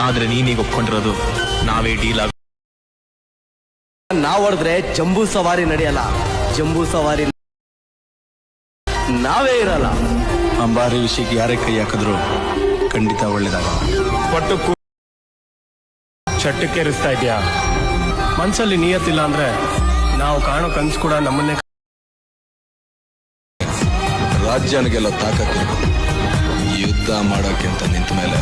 ಆದ್ರೆ ನೀನೀಗ ಒಪ್ಕೊಂಡಿರೋದು ನಾವೇ ಡೀಲ್ ಆಗ. ನಾವ್ ಹೊಡೆದ್ರೆ ಜಂಬೂ ಸವಾರಿ ನಡೆಯಲ್ಲ, ಜಂಬೂ ಸವಾರಿ ನಾವೇ ಇರಲ್ಲ. ಅಂಬಾರಿ ವಿಷಯಕ್ಕೆ ಯಾರೇ ಕೈ ಹಾಕಿದ್ರು ಖಂಡಿತ ಒಳ್ಳೇದಾಗಲ್ಲ. ಒಟ್ಟು ಚಟ್ಟಕ್ಕೇರಿಸ್ತಾ ಇದೆಯಾ? ಮನ್ಸಲ್ಲಿ ನಿಯತ್ತಿಲ್ಲ ಅಂದ್ರೆ ನಾವು ಕಾಣೋ ಕನ್ಸು ಕೂಡ ನಮ್ಮನ್ನೇ. ರಾಜ್ಯನಿಗೆಲ್ಲ ತಾಕತ್ತಿರ್ಬೇಕು, ಯುದ್ಧ ಮಾಡೋಕೆ ಅಂತ ನಿಂತ ಮೇಲೆ